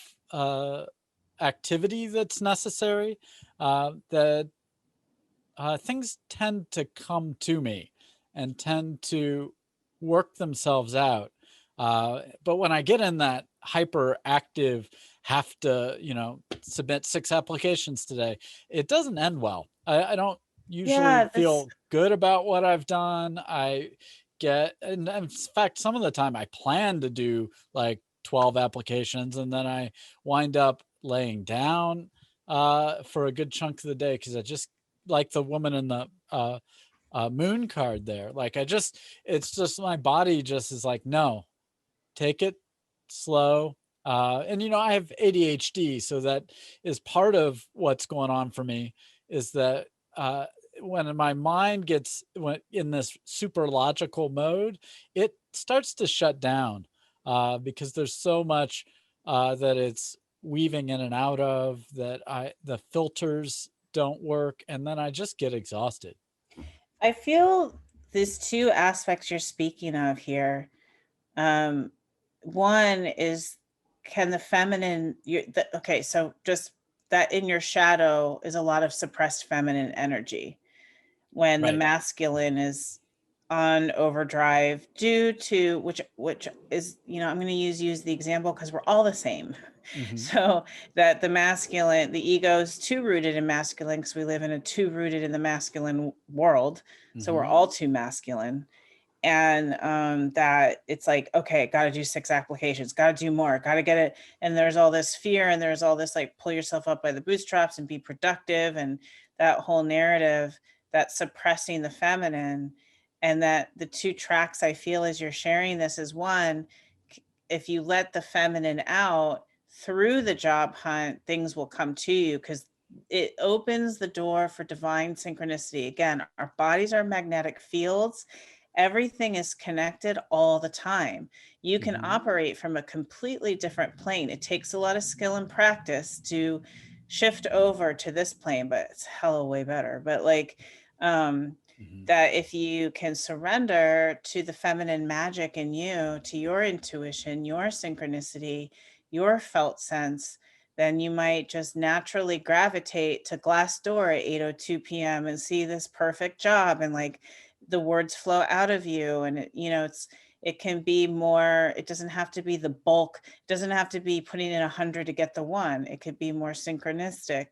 activity that's necessary, that things tend to come to me and tend to work themselves out. But when I get in that hyperactive, have to, submit 6 applications today, it doesn't end well. I don't usually Yeah, this feel good about what I've done. I get, and in fact, some of the time I plan to do like 12 applications and then I wind up laying down for a good chunk of the day because I just like the woman in the moon card there. Like it's just my body just is like, no, take it slow. And I have ADHD, so that is part of what's going on for me. Is that when my mind gets in this super logical mode, it starts to shut down because there's so much that it's weaving in and out of, that the filters don't work, and then I just get exhausted. I feel these two aspects you're speaking of here. Um, one is, can the feminine, okay, so just that in your shadow is a lot of suppressed feminine energy when the Right. masculine is on overdrive due to which is, I'm going to use the example because we're all the same. Hmm. So that the masculine, the ego is too rooted in masculine because we live in a too rooted in the masculine world. So we're Hmm. all too masculine. And that it's like, okay, got to do 6 applications, got to do more, got to get it. And there's all this fear, and there's all this like pull yourself up by the bootstraps and be productive, and that whole narrative that's suppressing the feminine. And that the two tracks I feel as you're sharing this is, one, if you let the feminine out through the job hunt, things will come to you because it opens the door for divine synchronicity. Again, our bodies are magnetic fields. Everything is connected all the time. You can Hmm. operate from a completely different plane. It takes a lot of skill and practice to shift over to this plane, but it's hella way better. But like, um, Hmm. that if you can surrender to the feminine magic in you, to your intuition, your synchronicity, your felt sense, then you might just naturally gravitate to Glassdoor at 8:02 p.m. and see this perfect job, and like the words flow out of you. And it can be more, it doesn't have to be the bulk, it doesn't have to be putting in 100 to get the one. It could be more synchronistic,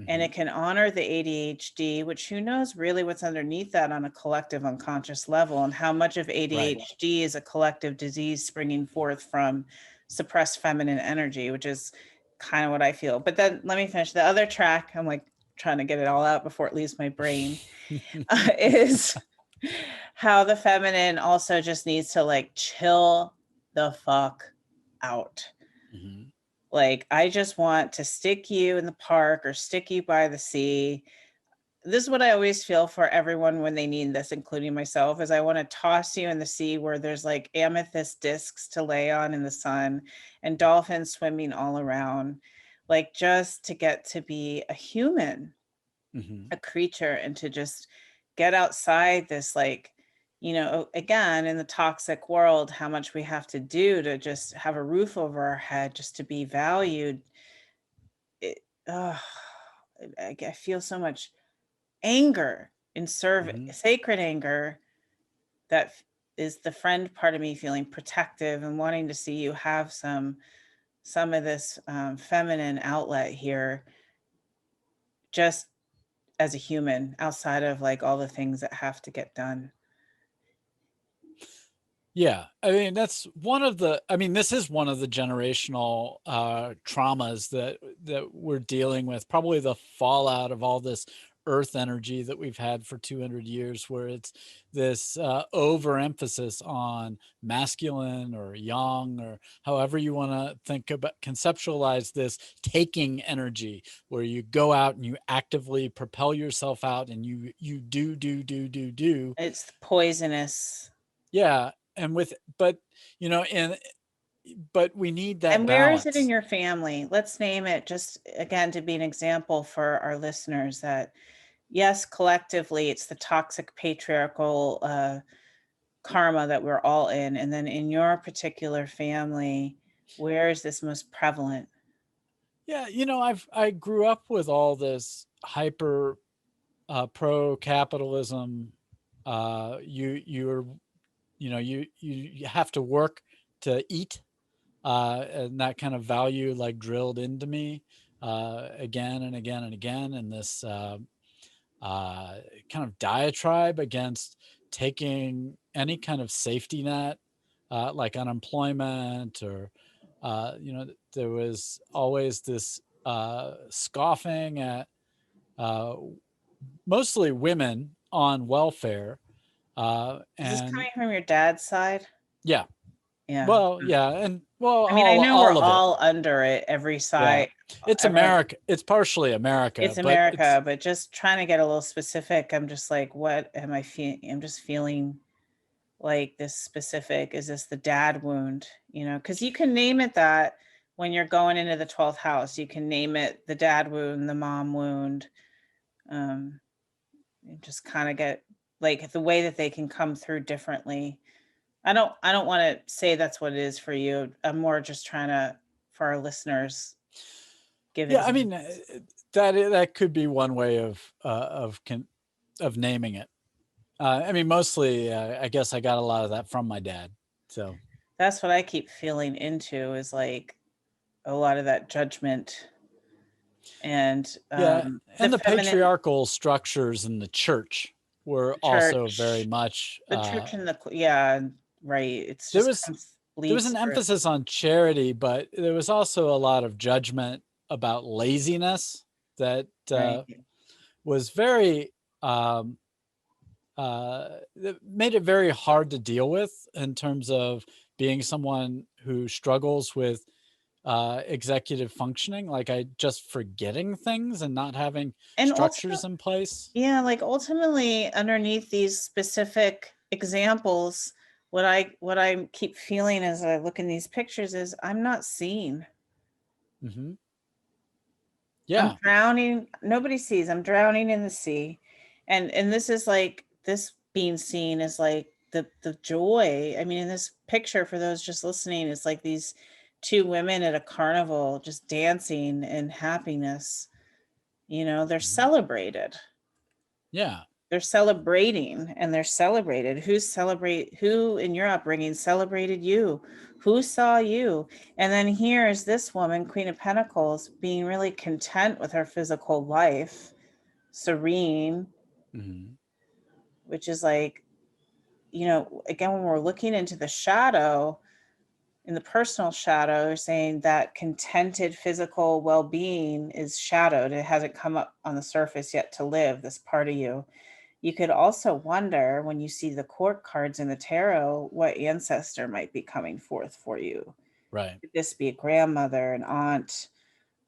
and Hmm. it can honor the ADHD, which who knows really what's underneath that on a collective unconscious level, and how much of Right. ADHD is a collective disease springing forth from suppressed feminine energy, which is kind of what I feel. But then let me finish the other track. I'm like trying to get it all out before it leaves my brain. Is how the feminine also just needs to like chill the fuck out. Hmm. Like, I just want to stick you in the park or stick you by the sea. This is what I always feel for everyone when they need this, including myself, is I want to toss you in the sea where there's like amethyst discs to lay on in the sun and dolphins swimming all around, like just to get to be a human, Hmm. a creature, and to just get outside this, like, again, in the toxic world, how much we have to do to just have a roof over our head, just to be valued. It, uh, I feel so much anger in Hmm. sacred anger that is the friend part of me feeling protective and wanting to see you have some of this feminine outlet here, just as a human, outside of like all the things that have to get done. Yeah, I mean this is one of the generational traumas that we're dealing with. Probably the fallout of all this earth energy that we've had for 200 years, where it's this overemphasis on masculine or yang, or however you want to think about, conceptualize this taking energy, where you go out and you actively propel yourself out and you do. It's poisonous. Yeah, and with but and but we need that And where is it in balance. your family? Let's name it, just again to be an example for our listeners, that yes, collectively it's the toxic patriarchal karma that we're all in. And then in your particular family, where is this most prevalent? Yeah, I grew up with all this hyper pro capitalism. You're you have to work to eat, and that kind of value like drilled into me again and again and again, and this uh, kind of diatribe against taking any kind of safety net, like unemployment, or there was always this scoffing at uh, mostly women on welfare, Is this and coming from your dad's side? yeah, Yeah. well, yeah, and Well, I mean, I know we're all of it. all under it, every Yeah. side, It's everyone. America. It's partially America, It's but it's America, but just trying to get a little specific. I'm just like, what am I feeling? I'm just feeling like this specific. Is this the dad wound? You know, because you can name it that when you're going into the 12th house. You can name it the dad wound, the mom wound. And just kind of get like the way that they can come through differently. I don't want to say that's what it is for you. I'm more just trying to, for our listeners, give yeah, I mean, examples. that could be one way of naming it. I mean, mostly, I guess I got a lot of that from my dad. So That's what I keep feeling into, is like a lot of that judgment and yeah, the and the feminine patriarchal structures in the church were also very church, much. the church and yeah, right. It's There just was there was bleeds an through. emphasis on charity, but there was also a lot of judgment about laziness that Right. was very um, that made it very hard to deal with in terms of being someone who struggles with executive functioning, like I just forgetting things and not having And ultimately, structures in place. yeah, like ultimately underneath these specific examples, what I keep feeling as I look in these pictures is I'm not seen. Hmm. I'm Yeah. drowning. Nobody sees. I'm drowning in the sea. And this is like, this being seen is like the joy. I mean, in this picture, for those just listening, it's like these two women at a carnival just dancing in happiness. You know, they're Hmm. celebrated. Yeah. They're celebrating and they're celebrated. Who in your upbringing celebrated you? Who saw you? And then here's this woman, Queen of Pentacles, being really content with her physical life, serene, Hmm. which is like, you know, again, when we're looking into the shadow, in the personal shadow, you're saying that contented physical well-being is shadowed. It hasn't come up on the surface yet to live, this part of you. You could also wonder, when you see the court cards in the tarot, what ancestor might be coming forth for you. Right. Could this be a grandmother, an aunt,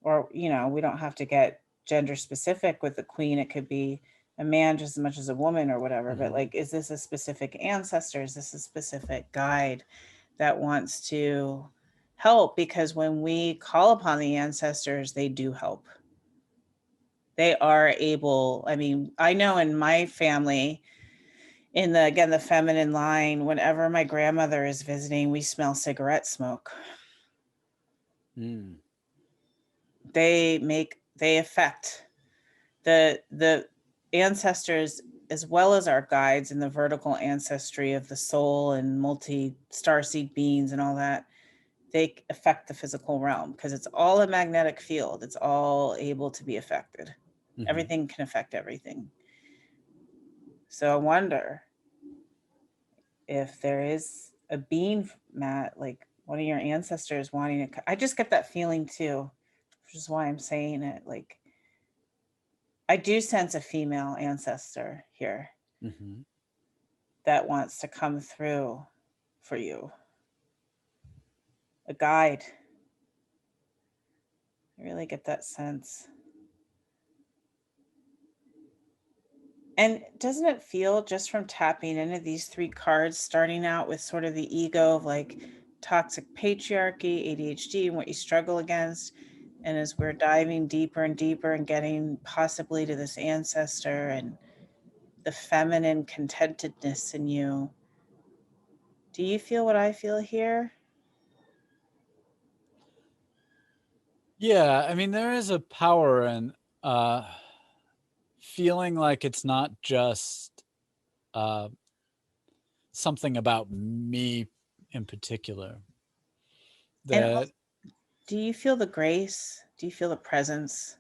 or, you know, we don't have to get gender specific with the queen. It could be a man just as much as a woman or whatever. But Hmm. like, is this a specific ancestor? Is this a specific guide that wants to help? Because when we call upon the ancestors, they do help. They are able. I mean, I know in my family, in the, again, the feminine line, whenever my grandmother is visiting, we smell cigarette smoke. Mm. They affect the ancestors, as well as our guides in the vertical ancestry of the soul and multi starseed beings and all that. They affect the physical realm because it's all a magnetic field. It's all able to be affected. Hmm. Everything can affect everything. So I wonder if there is a being, Matt, like one of your ancestors wanting to. I just get that feeling too, which is why I'm saying it. Like, I do sense a female ancestor here Hmm. that wants to come through for you, a guide. I really get that sense. And doesn't it feel, just from tapping into these three cards, starting out with sort of the ego of like toxic patriarchy, ADHD, and what you struggle against, and as we're diving deeper and deeper and getting possibly to this ancestor and the feminine contentedness in you, do you feel what I feel here? Yeah. I mean, there is a power in uh, feeling like it's not just uh, something about me in particular. And That do you feel the grace? Do you feel the presence?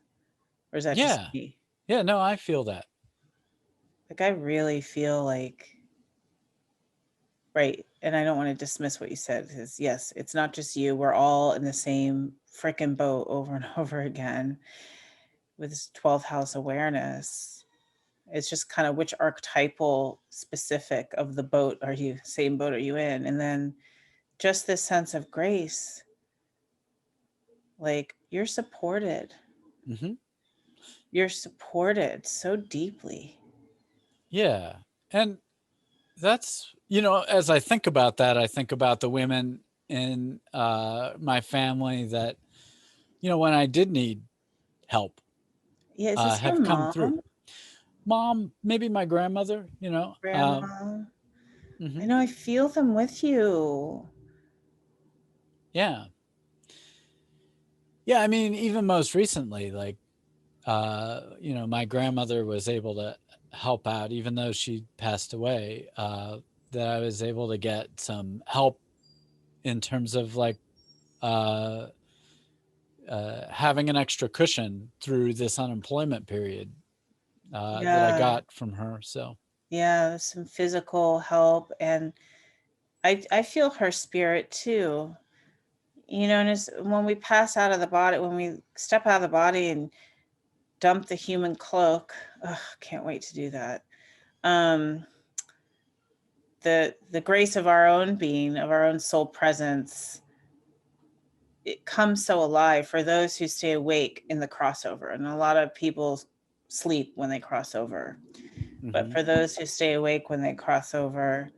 Or is that just yeah, me? yeah. No, I feel that. Like, I really feel like, right. And I don't want to dismiss what you said, because yes, it's not just you. We're all in the same freaking boat over and over again with this 12th house awareness. It's just kind of which archetypal specific of the boat are you, same boat are you in? And then just this sense of grace. Like you're supported. Mm-hmm. You're supported so deeply. Yeah. And that's, you know, as I think about that, I think about the women in my family that, you know, when I did need help, Yeah, is this your have come through. mom? Mom, maybe my grandmother, you know. Grandma? I Mhm. know I feel them with you. Yeah. Yeah. I mean, even most recently, like, you know, my grandmother was able to help out, even though she passed away, that I was able to get some help in terms of like, uh, having an extra cushion through this unemployment period that I Yeah. got from her. So, Yeah, some physical help, and I feel her spirit too. You know, and it's when we pass out of the body, when we step out of the body and dump the human cloak. Ugh, can't wait to do that. Um, the grace of our own being, of our own soul presence, it comes so alive for those who stay awake in the crossover. And a lot of people sleep when they cross over. But mhm, for those who stay awake when they cross over,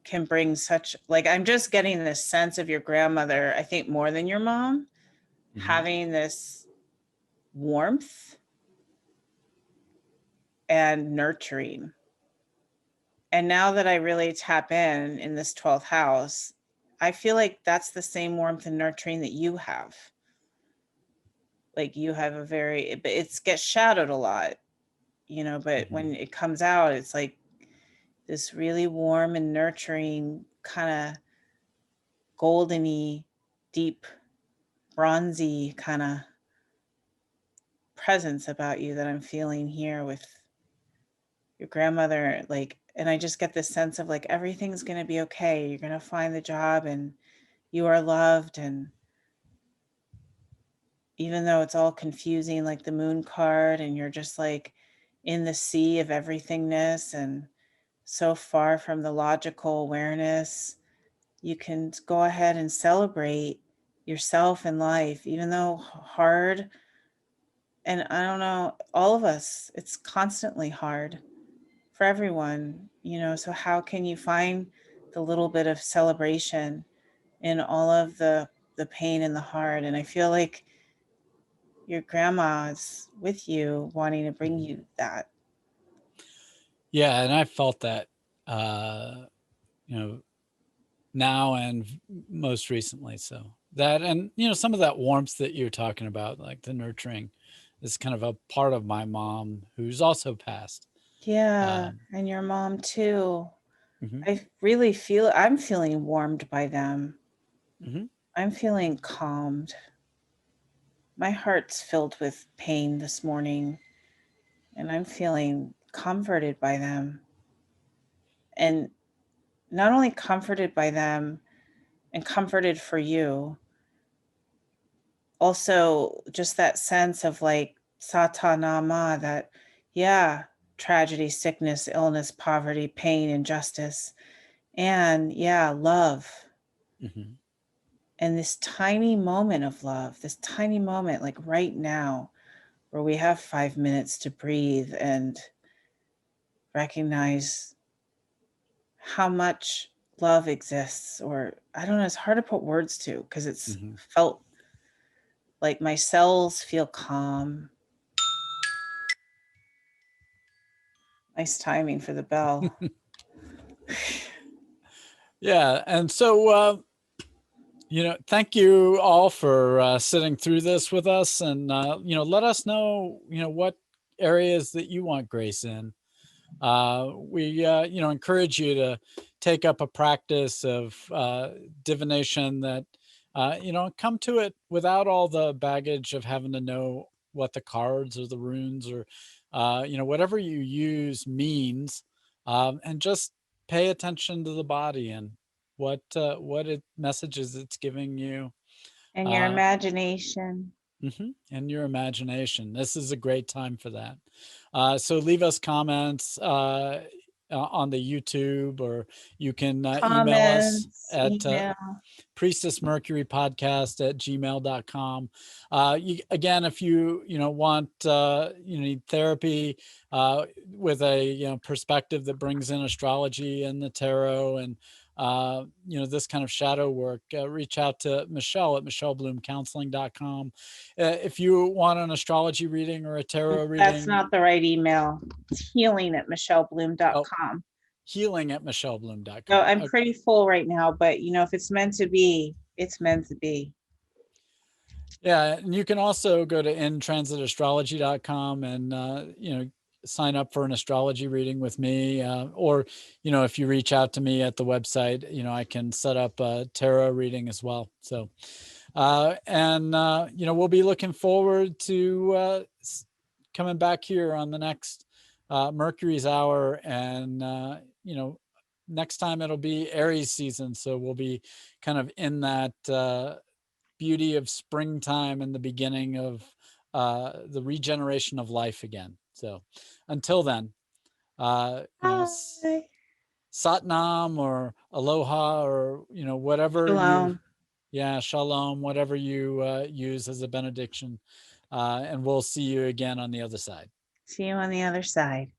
can bring such, like, I'm just getting this sense of your grandmother, I think more than your mom, mhm, having this warmth and nurturing. And now that I really tap in this 12th house, I feel like that's the same warmth and nurturing that you have. Like you have a very, it gets shadowed a lot, you know, but mhm. when it comes out, it's like this really warm and nurturing kind of goldeny, deep, bronzy kind of presence about you that I'm feeling here with your grandmother. Like, and I just get this sense of like everything's going to be okay. You're going to find the job and you are loved. And even though it's all confusing, like the moon card, and you're just like in the sea of everythingness and so far from the logical awareness, you can go ahead and celebrate yourself in life, even though hard. And I don't know, all of us, it's constantly hard for everyone, you know. So, how can you find the little bit of celebration in all of the pain and the hard? And I feel like your grandma's with you, wanting to bring Mhm. you that. Yeah, and I felt that, you know, now and most recently. So that, and you know, some of that warmth that you're talking about, like the nurturing, is kind of a part of my mom who's also passed. Yeah, Um, and your mom too. mhm, I really feel, I'm feeling warmed by them. mhm, I'm feeling calmed. My heart's filled with pain this morning, and I'm feeling comforted by them. And not only comforted by them and comforted for you, also just that sense of like satanama, that, yeah, tragedy, sickness, illness, poverty, pain, injustice, and yeah, love. mhm. And this tiny moment of love, this tiny moment, like right now, where we have 5 minutes to breathe and recognize how much love exists. Or I don't know, it's hard to put words to because it's Mhm. felt like my cells feel calm. Nice timing for the bell. Yeah, and so you know, thank you all for sitting through this with us, and you know, let us know, you know, what areas that you want grace in. We you know, encourage you to take up a practice of divination that, you know, come to it without all the baggage of having to know what the cards or the runes or you know, whatever you use means, and just pay attention to the body and what it messages it's giving you, And your uh, imagination. and your imagination. This is a great time for that. So leave us comments on the YouTube, or you can email us Comments, at email. priestessmercurypodcast@gmail.com. Again, if you want you need therapy with a perspective that brings in astrology and the tarot and this kind of shadow work, reach out to Michelle at michellebloomcounseling.com. If you want an astrology reading or a tarot That's reading, not the right email. It's healing at oh, michellebloom.com. healing at michellebloom.com. No, I'm pretty full right now, but if it's meant to be, it's meant to be. Yeah, and you can also go to intransitastrology.com and sign up for an astrology reading with me, or if you reach out to me at the website, I can set up a tarot reading as well. So we'll be looking forward to coming back here on the next Mercury's hour, and next time it'll be Aries season, so we'll be kind of in that beauty of springtime and the beginning of the regeneration of life again. So until then, Bye. Satnam or Aloha, or whatever Shalom. Shalom, whatever you use as a benediction, and we'll see you again on the other side. See you on the other side.